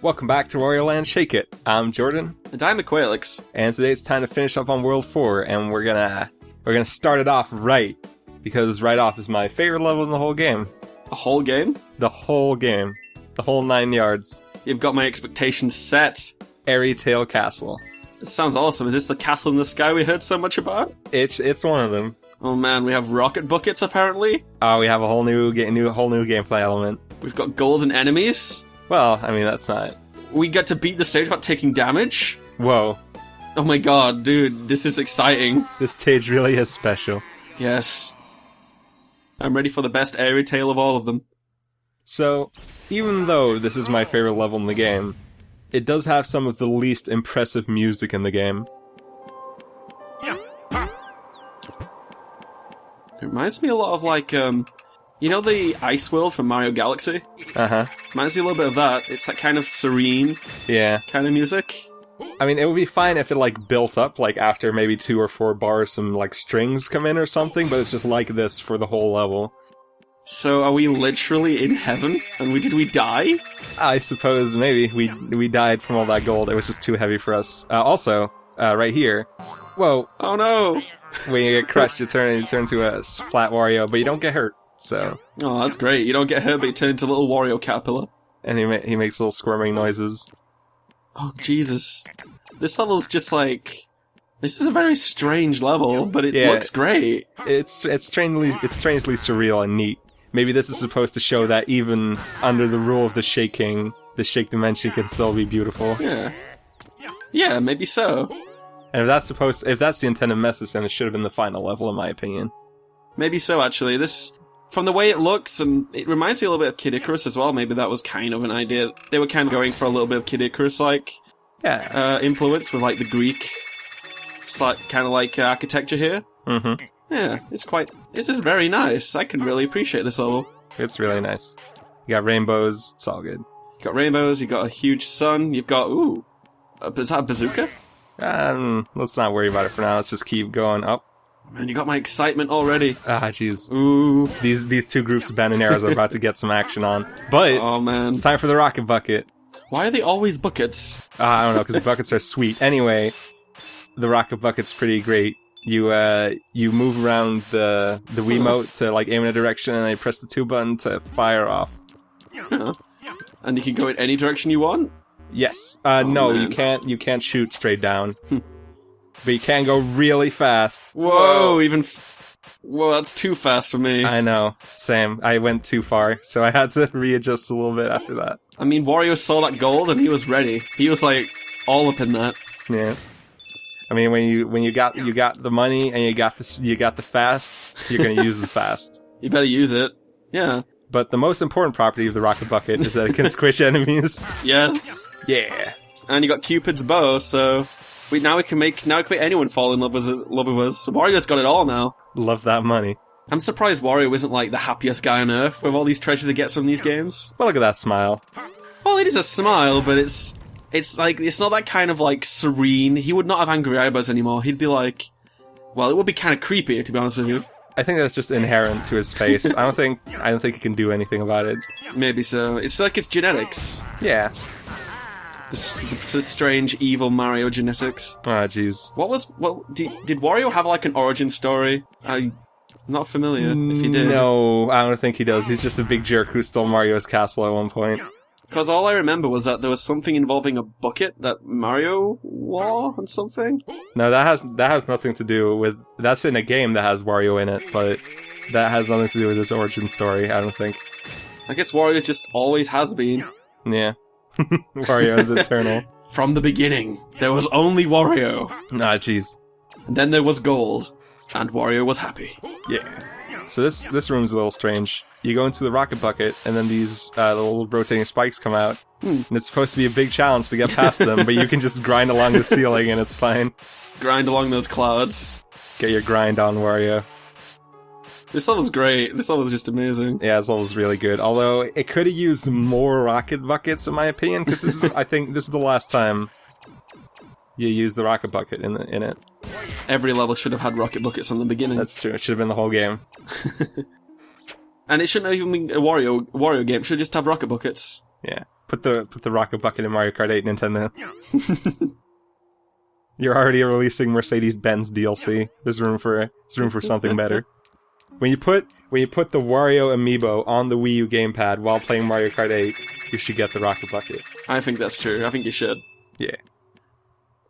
Welcome back to Wario Land Shake It. I'm Jordan. And I'm Aqualix. And today it's time to finish up on World 4, and we're gonna start it off right, because right off is my favorite level in the whole game. The whole game? The whole game. The whole 9 yards. You've got my expectations set. Airy Tail Castle. This sounds awesome. Is this the castle in the sky we heard so much about? It's one of them. Oh man, we have rocket buckets apparently. Oh, we have a whole new gameplay element. We've got golden enemies. Well, I mean, that's not... We get to beat the stage without taking damage. Whoa. Oh my god, dude, this is exciting. This stage really is special. Yes. I'm ready for the best airy tail of all of them. So, even though this is my favorite level in the game, it does have some of the least impressive music in the game. It reminds me a lot of like, you know the ice world from Mario Galaxy? Uh-huh. Reminds me a little bit of that. It's that kind of serene kind of music. I mean, it would be fine if it, like, built up, like, after maybe 2 or 4 bars, some, like, strings come in or something, but it's just like this for the whole level. So, are we literally in heaven? And did we die? I suppose, maybe. We died from all that gold. It was just too heavy for us. Also, right here... Whoa. Oh no! When you get crushed, you turn into a flat Wario, but you don't get hurt, so... Oh, that's great. You don't get hurt, but you turn into a little Wario caterpillar. And he makes little squirming noises. Oh, Jesus. This level is just like... This is a very strange level, but it looks great. It's strangely surreal and neat. Maybe this is supposed to show that even under the rule of the Shake dimension can still be beautiful. Yeah. Yeah, maybe so. And if that's the intended message, then it should have been the final level, in my opinion. Maybe so, actually. This, from the way it looks, and it reminds me a little bit of Kid Icarus as well. Maybe that was kind of an idea. They were kind of going for a little bit of Kid Icarus-like influence with, like, the Greek, kind of like architecture here. Mm-hmm. Yeah, this is very nice. I can really appreciate this level. It's really nice. You got rainbows, it's all good. You got rainbows, you got a huge sun, you've got, is that a bazooka? Let's not worry about it for now, let's just keep going up. Man, you got my excitement already. Ah, jeez. Ooh. These two groups of bandoneros are about to get some action on. But, oh man, it's time for the rocket bucket. Why are they always buckets? I don't know, because buckets are sweet. Anyway, the rocket bucket's pretty great. You move around the Wiimote to, like, aim in a direction, and then you press the 2 button to fire off. Huh. And you can go in any direction you want? Yes. No, man. You can't shoot straight down. But you can go really fast. Whoa, whoa, that's too fast for me. I know. Same. I went too far, so I had to readjust a little bit after that. I mean, Wario saw that gold and he was ready. He was, like, all up in that. Yeah. I mean, when you got the money and you got the fast, you're gonna use the fast. You better use it. Yeah. But the most important property of the rocket bucket is that it can squish enemies. Yes. Yeah. And you got Cupid's bow, so now we can make anyone fall in love with us. Wario's got it all now. Love that money. I'm surprised Wario isn't like the happiest guy on Earth with all these treasures he gets from these games. Well, look at that smile. Well, it is a smile, but it's like, it's not that kind of, like, serene. He would not have angry eyebrows anymore. He'd be like... Well, it would be kind of creepy, to be honest with you. I think that's just inherent to his face. I don't think he can do anything about it. Maybe so. It's like it's genetics. Yeah. This strange, evil Mario genetics. Ah, jeez. Did Wario have, like, an origin story? I'm not familiar, if he did. No, I don't think he does. He's just a big jerk who stole Mario's castle at one point. Because all I remember was that there was something involving a bucket that Mario wore and something. No, that has nothing to do with... That's in a game that has Wario in it, but that has nothing to do with his origin story, I don't think. I guess Wario just always has been. Yeah. Wario is eternal. From the beginning, there was only Wario. Ah, jeez. And then there was gold, and Wario was happy. Yeah. So this room's a little strange. You go into the rocket bucket, and then these little rotating spikes come out. And it's supposed to be a big challenge to get past them, but you can just grind along the ceiling and it's fine. Grind along those clouds. Get your grind on, Wario. This level's great. This level's just amazing. Yeah, this level's really good. Although, it could have used more rocket buckets, in my opinion, because I think this is the last time you use the rocket bucket in it. Every level should have had rocket buckets from the beginning. That's true. It should have been the whole game. And it shouldn't have even been a Wario game. It should just have rocket buckets. Yeah. Put the rocket bucket in Mario Kart 8, Nintendo. You're already releasing Mercedes-Benz DLC. There's room for something better. When you put the Wario amiibo on the Wii U gamepad while playing Mario Kart 8, you should get the rocket bucket. I think that's true. I think you should. Yeah.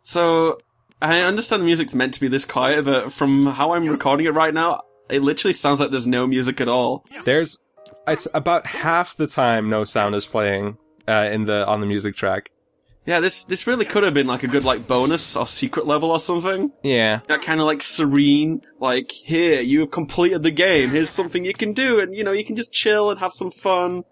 So, I understand the music's meant to be this quiet, but from how I'm recording it right now, it literally sounds like there's no music at all. It's about half the time no sound is playing on the music track. Yeah, this really could have been like a good like bonus or secret level or something. Yeah. That kind of like serene, like, here, you have completed the game, here's something you can do, and you can just chill and have some fun.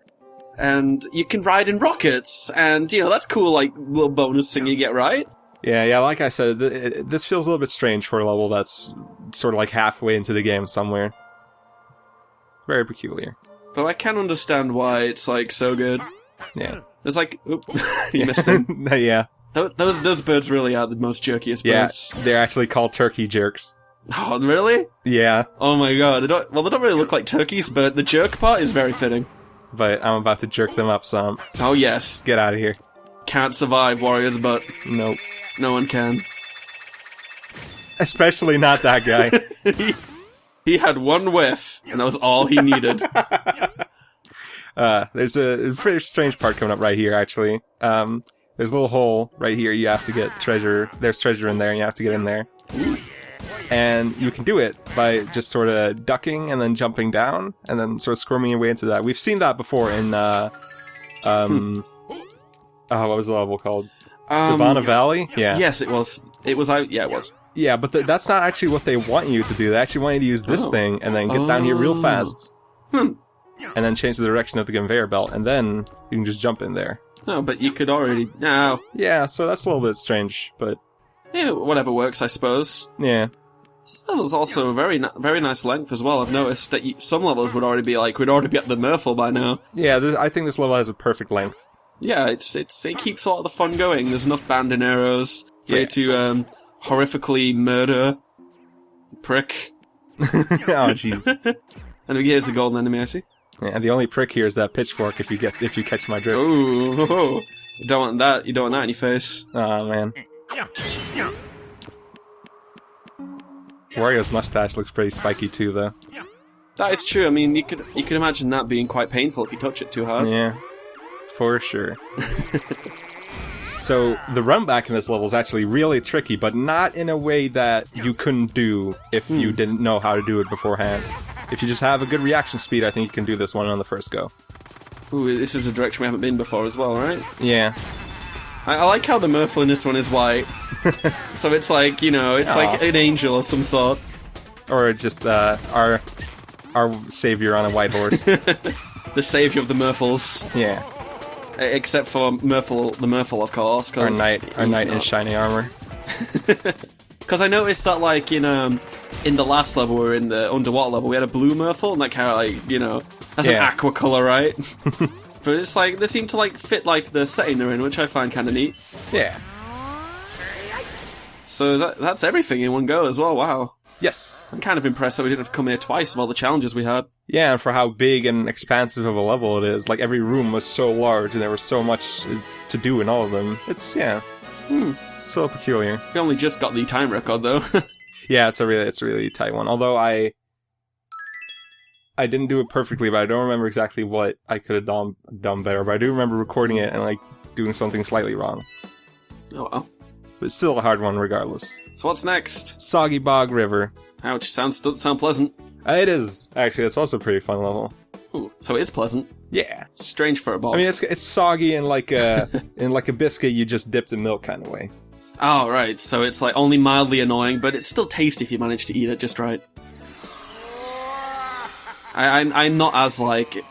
And you can ride in rockets, and that's cool, like, little bonus thing you get, right? Yeah, like I said, this feels a little bit strange for a level that's sort of like halfway into the game somewhere. Very peculiar. But I can understand why it's like so good. Yeah. There's like, oop, you missed him. Yeah. Those birds really are the most jerkiest birds. Yeah, they're actually called turkey jerks. Oh, really? Yeah. Oh my god, they don't really look like turkeys, but the jerk part is very fitting. But I'm about to jerk them up some. Oh yes. Get out of here. Can't survive Wario's butt. Nope. No one can. Especially not that guy. He had one whiff, and that was all he needed. There's a pretty strange part coming up right here, actually. There's a little hole right here. You have to get treasure. There's treasure in there, and you have to get in there. And you can do it by just sort of ducking and then jumping down, and then sort of squirming your way into that. We've seen that before in, what was the level called? Savannah Valley? Yeah. Yes, it was. It was. Yeah, it was. Yeah, but that's not actually what they want you to do. They actually want you to use this thing and then get down here real fast. And then change the direction of the conveyor belt, and then you can just jump in there. No, but you could already... No. Yeah, so that's a little bit strange, but... Yeah, whatever works, I suppose. Yeah. This level's also a very nice length as well. I've noticed that some levels would already be like, we'd already be at the Murphle by now. Yeah, I think this level has a perfect length. Yeah, it keeps a lot of the fun going. There's enough bandoneros to horrifically murder prick. Oh, jeez. And here's the golden enemy, I see. Yeah, and the only prick here is that pitchfork if you catch my drift. Ooh, you don't want that. You don't want that in your face. Oh man. Wario's mustache looks pretty spiky too, though. That is true. I mean, you could imagine that being quite painful if you touch it too hard. Yeah, for sure. So the run back in this level is actually really tricky, but not in a way that you couldn't do if you didn't know how to do it beforehand. If you just have a good reaction speed, I think you can do this one on the first go. Ooh, this is a direction we haven't been before as well, right? Yeah. I like how the Murphle in this one is white. So it's like, it's like an angel of some sort. Or just our savior on a white horse. The savior of the Murphles. Yeah. Except for the Murphle, of course. Our knight in shiny armor. Because I noticed that, like, in the last level, or in the underwater level, we had a blue Murphle, and that kind of, like, has an aqua colour, right? But it's like, they seem to, like, fit, like, the setting they're in, which I find kind of neat. Yeah. So that's everything in one go as well, wow. Yes. I'm kind of impressed that we didn't have to come here twice with all the challenges we had. Yeah, and for how big and expansive of a level it is. Like, every room was so large, and there was so much to do in all of them. It's, it's a little peculiar. We only just got the time record, though. Yeah, it's a really tight one. Although I didn't do it perfectly, but I don't remember exactly what I could have done better. But I do remember recording it and, like, doing something slightly wrong. Oh, well. But it's still a hard one regardless. So what's next? Soggy Bog River. Ouch, doesn't sound pleasant. It is. Actually, it's also a pretty fun level. Ooh, so it is pleasant. Yeah. Strange for a bog. I mean, it's soggy in like a biscuit you just dipped in milk kind of way. Oh, right. So it's like only mildly annoying, but it's still tasty if you manage to eat it just right. I'm not as, like,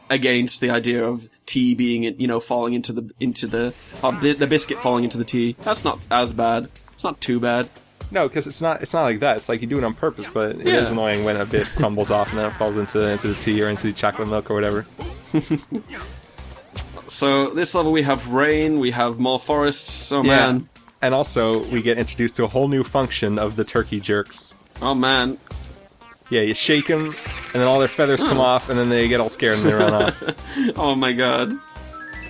against the idea of tea being, falling into the biscuit falling into the tea. That's not as bad. It's not too bad. No, because it's not like that. It's like you do it on purpose, but it is annoying when a bit crumbles off and then it falls into the tea or into the chocolate milk or whatever. So this level we have rain, we have more forests. Oh man. And also we get introduced to a whole new function of the turkey jerks. Oh man. Yeah, you shake them, and then all their feathers come off, and then they get all scared and they run off. Oh my god.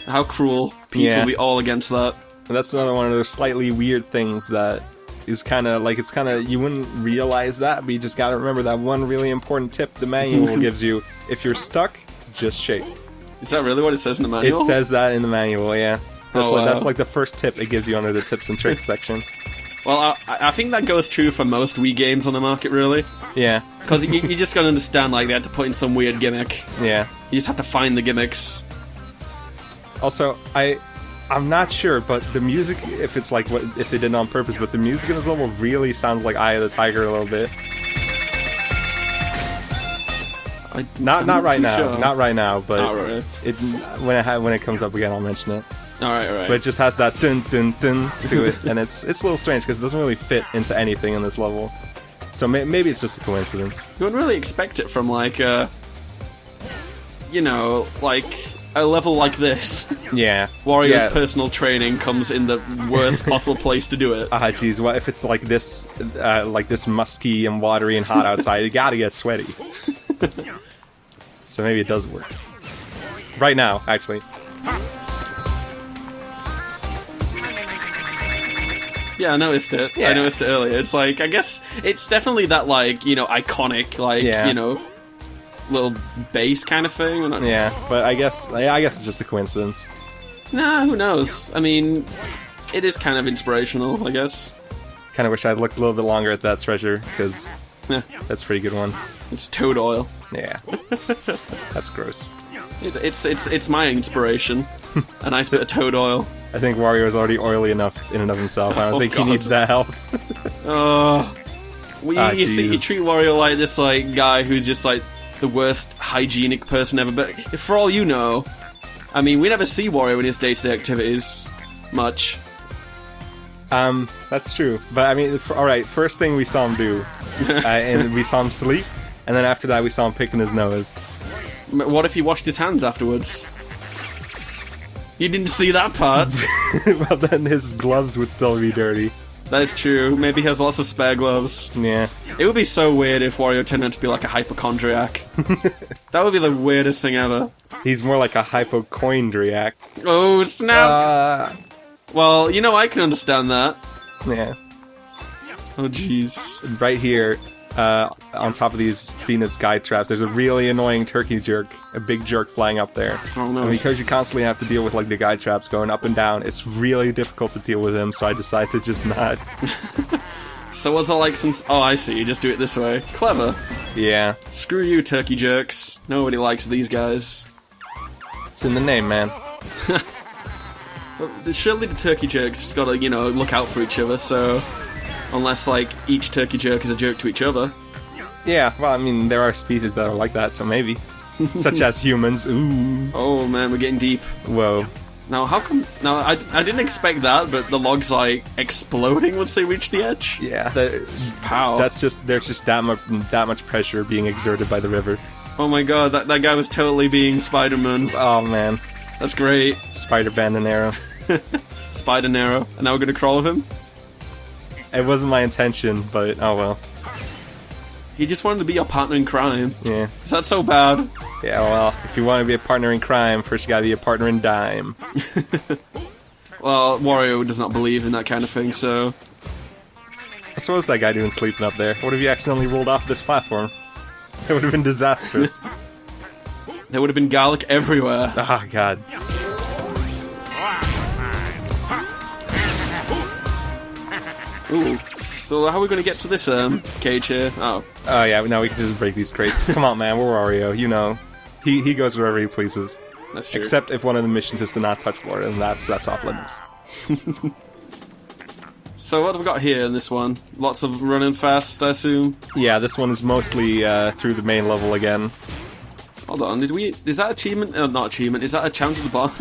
How cruel. Pete will be all against that. And that's another one of those slightly weird things that is kind of like, you wouldn't realize that, but you just gotta remember that one really important tip the manual gives you. If you're stuck, just shake. Is that really what it says in the manual? It says that in the manual, yeah. That's like the first tip it gives you under the tips and tricks section. Well, I think that goes true for most Wii games on the market, really. Yeah. Because you just gotta understand, like, they had to put in some weird gimmick. Yeah. You just have to find the gimmicks. Also, I'm not sure, but the music, if they did it on purpose, but the music in this level really sounds like Eye of the Tiger a little bit. Not right now, sure. Not right now, but right. when it comes up again, I'll mention it. Alright. But it just has that dun dun dun to it, and it's a little strange because it doesn't really fit into anything in this level. So maybe it's just a coincidence. You wouldn't really expect it from like a level like this. Yeah. Wario's personal training comes in the worst possible place to do it. Jeez, what if it's like this musky and watery and hot outside? You gotta get sweaty. So maybe it does work. Right now, actually. Yeah, I noticed it. Yeah. I noticed it earlier. It's like, I guess it's definitely that, like, iconic, little bass kind of thing. Yeah, but I guess it's just a coincidence. Nah, who knows? I mean, it is kind of inspirational, I guess. Kind of wish I'd looked a little bit longer at that treasure, because that's a pretty good one. It's toad oil. Yeah. That's gross. It's my inspiration. A nice bit of toad oil. I think Wario is already oily enough in and of himself. I don't think he needs that help. You treat Wario like this guy who's just like the worst hygienic person ever. But for all you know, I mean, we never see Wario in his day-to-day activities much. That's true. But I mean, alright, first thing we saw him do, and we saw him sleep, and then after that we saw him picking his nose. What if he washed his hands afterwards? You didn't see that part. Well, then his gloves would still be dirty. That is true. Maybe he has lots of spare gloves. Yeah. It would be so weird if Wario turned out to be like a hypochondriac. That would be the weirdest thing ever. He's more like a hypochondriac. Oh, snap! Well, I can understand that. Yeah. Oh, jeez. Right here, on top of these Phoenix guide traps, there's a really annoying turkey jerk, a big jerk flying up there. Oh no! And because you constantly have to deal with the guide traps going up and down, it's really difficult to deal with him. So I decided to just not. So was there some? Oh, I see. You just do it this way. Clever. Yeah. Screw you, turkey jerks. Nobody likes these guys. It's in the name, man. Well, surely the turkey jerks just gotta, look out for each other. So. Unless, each turkey jerk is a jerk to each other. Yeah, well, I mean, there are species that are like that, so maybe. Such as humans. Ooh. Oh, man, we're getting deep. Whoa. Now, how come... Now, I didn't expect that, but the log's, exploding once they reach the edge? Yeah. Pow. There's just that much pressure being exerted by the river. Oh my god, that guy was totally being Spider-Man. Oh, man. That's great. Spider-Bandanero. Spider-Nero. And now we're gonna crawl with him? It wasn't my intention, but oh well. He just wanted to be your partner in crime. Yeah. Is that so bad? Yeah, well, if you want to be a partner in crime, first you gotta be a partner in dime. Well, Wario does not believe in that kind of thing, so... So what was that guy doing sleeping up there? What if he accidentally rolled off this platform? It would have been disastrous. There would have been garlic everywhere. Oh, God. Ooh, so how are we going to get to this cage here? Oh. Oh yeah, now we can just break these crates. Come on, man, we're Wario, He goes wherever he pleases. That's true. Except if one of the missions is to not touch water, and that's off limits. So what have we got here in this one? Lots of running fast, I assume? Yeah, this one is mostly through the main level again. Hold on, is that achievement? Not achievement, is that a challenge to the bomb?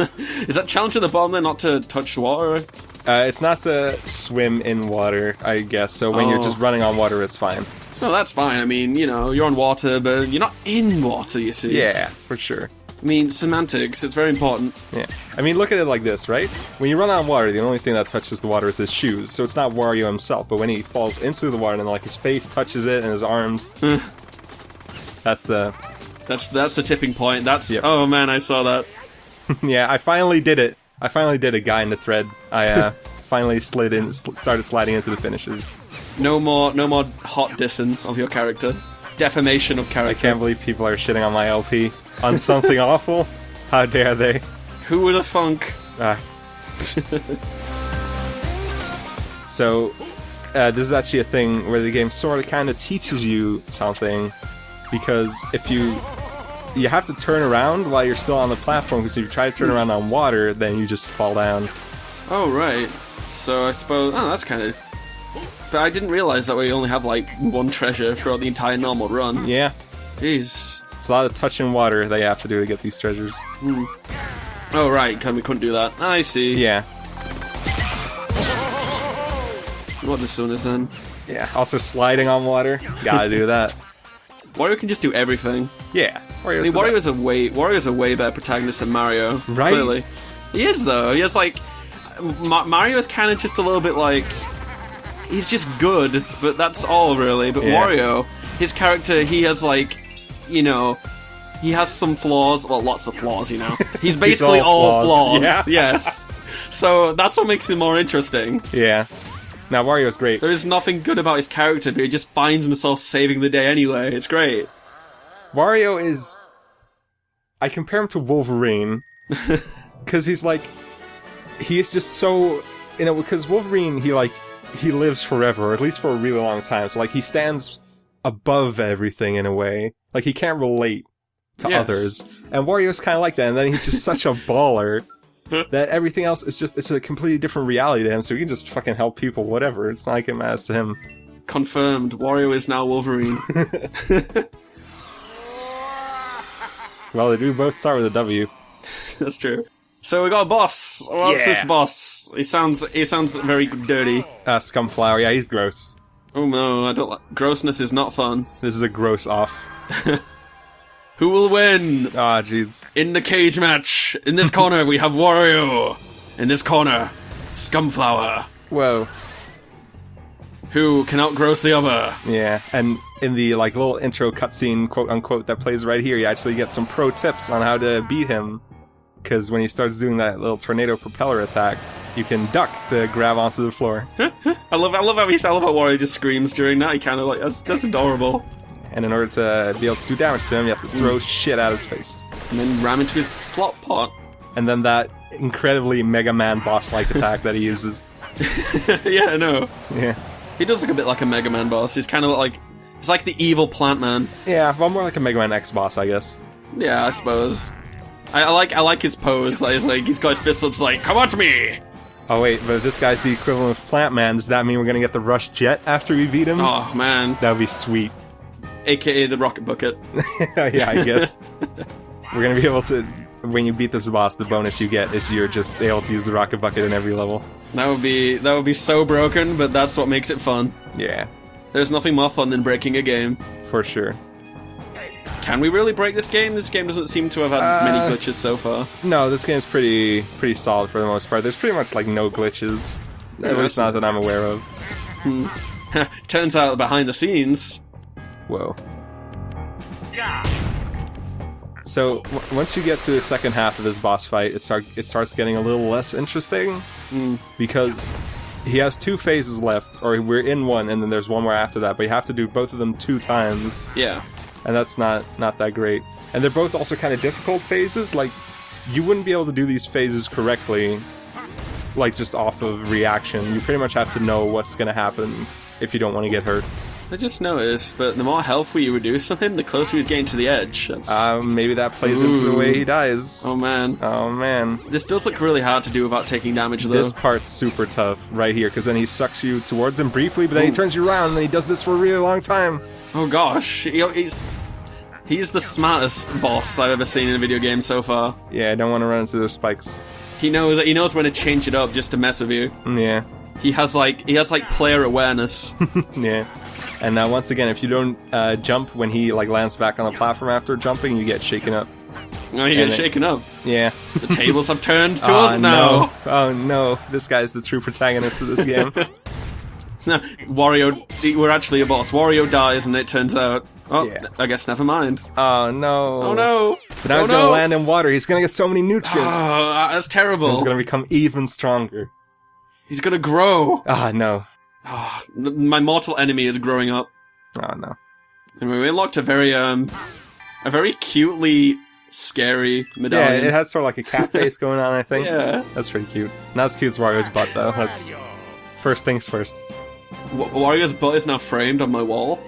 Is that challenge to the bomb then, not to touch water? It's not to swim in water, I guess, so when you're just running on water, it's fine. No, that's fine. I mean, you're on water, but you're not in water, you see. Yeah, for sure. I mean, semantics, it's very important. Yeah. I mean, look at it like this, right? When you run on water, the only thing that touches the water is his shoes, so it's not Wario himself, but when he falls into the water, then his face touches it and his arms, that's the tipping point. Yep. Oh man, I saw that. Yeah, I finally did it. I finally did a guy in the thread. I finally started sliding into the finishes. No more hot dissing of your character. Defamation of character. I can't believe people are shitting on my LP on something awful. How dare they? Who would have thunk? So, this is actually a thing where the game sort of kind of teaches you something, because if you have to turn around while you're still on the platform, because if you try to turn around on water, then you just fall down. Oh, right. So I suppose... Oh, that's kind of... But I didn't realize that we only have, like, one treasure throughout the entire normal run. Yeah. Jeez. It's a lot of touching water that you have to do to get these treasures. Oh, right, we couldn't do that. I see. Yeah. What this one is then. Yeah, also sliding on water. Gotta do that. Wario can just do everything. Yeah. Wario's a way better protagonist than Mario. Right? Clearly. He is, though. He has, like... Mario is kind of just a little bit like... He's just good, but that's all, really. But yeah. Wario, his character, he has, like... You know... He has some flaws. Well, lots of flaws, you know. He's basically all flaws. Yeah. Yes. So that's what makes him more interesting. Yeah. Now, Wario's great. There is nothing good about his character, but he just finds himself saving the day anyway. It's great. Wario is... I compare him to Wolverine. Because he's like... He is just so... You know, because Wolverine, he lives forever, or at least for a really long time. So, like, he stands above everything in a way. Like, he can't relate to others. And Wario's kind of like that, and then he's just such a baller that everything else is just... It's a completely different reality to him, so he can just fucking help people, whatever. It's not like it matters to him. Confirmed. Wario is now Wolverine. Well, they do both start with a W. That's true. So we got a boss. What's this boss? He sounds very dirty. Scumflower. Yeah, he's gross. Oh no, I don't like... Grossness is not fun. This is a gross off. Who will win? Ah, jeez. In the cage match, in this corner we have Wario. In this corner, Scumflower. Whoa. Who can outgross the other. Yeah, and in the like little intro cutscene, quote unquote, that plays right here, you actually get some pro tips on how to beat him. Because when he starts doing that little tornado propeller attack, you can duck to grab onto the floor. I love how Wario just screams during that. He kind of like that's adorable. And in order to be able to do damage to him, you have to throw shit at his face. And then ram into his plot pot. And then that incredibly Mega Man boss-like attack that he uses. Yeah, I know. Yeah. He does look a bit like a Mega Man boss. He's kind of like... He's like the evil Plant Man. Yeah, well, more like a Mega Man X boss, I guess. Yeah, I suppose. I like his pose. Like, he's got his fists up, like, come on to me! Oh wait, but if this guy's the equivalent of Plant Man, does that mean we're gonna get the Rush Jet after we beat him? Oh, man. That would be sweet. AKA the Rocket Bucket. Yeah, I guess. We're gonna be able to... When you beat this boss, the bonus you get is you're just able to use the Rocket Bucket in every level. That would be so broken, but that's what makes it fun. Yeah. There's nothing more fun than breaking a game. For sure. Can we really break this game? This game doesn't seem to have had many glitches so far. No, this game's pretty solid for the most part. There's pretty much like no glitches. At least not that I'm aware of. Turns out behind the scenes... Whoa. So, once you get to the second half of this boss fight, it starts getting a little less interesting. Because he has 2 phases left, or we're in one, and then there's one more after that, but you have to do both of them 2 times. Yeah. And that's not that great. And they're both also kind of difficult phases. Like, you wouldn't be able to do these phases correctly, like, just off of reaction. You pretty much have to know what's going to happen if you don't want to get hurt. I just noticed, but the more health we reduce on him, the closer he's getting to the edge. Maybe that plays into the way he dies. Oh man. Oh man. This does look really hard to do without taking damage, though. This part's super tough, right here, because then he sucks you towards him briefly, but then he turns you around, and then he does this for a really long time. Oh gosh. He's the smartest boss I've ever seen in a video game so far. Yeah, I don't want to run into those spikes. He knows when to change it up just to mess with you. Yeah. He has player awareness. Yeah. And now, once again, if you don't jump when he lands back on the platform after jumping, you get shaken up. Oh, you get shaken up? Yeah. The tables have turned to us now. No. Oh no, this guy's the true protagonist of this game. Wario, we're actually a boss. Wario dies, and it turns out Oh, Yeah. I guess never mind. Oh no. Oh no! But now he's gonna land in water. He's gonna get so many nutrients. Oh, that's terrible. And he's gonna become even stronger. He's gonna grow. Ah, no. Oh, my mortal enemy is growing up. Oh no. And we unlocked a very cutely scary medallion. Yeah, it has sort of like a cat face going on, I think. Yeah. That's pretty cute. Not as cute as Wario's butt, though. That's first things first. Wario's butt is now framed on my wall.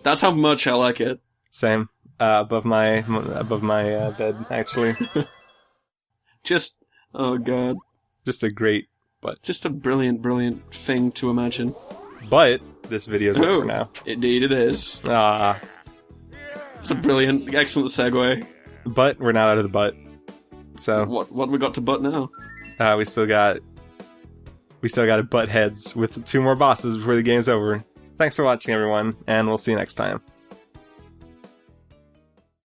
That's how much I like it. Same. Above my bed, actually. Just, oh god. Just a great butt. Just a brilliant, brilliant thing to imagine. But this video's over now. Indeed it is. Ah. It's a brilliant, excellent segue. But we're not out of the butt. So what we got to butt now? we still got to butt heads with 2 more bosses before the game's over. Thanks for watching, everyone, and we'll see you next time.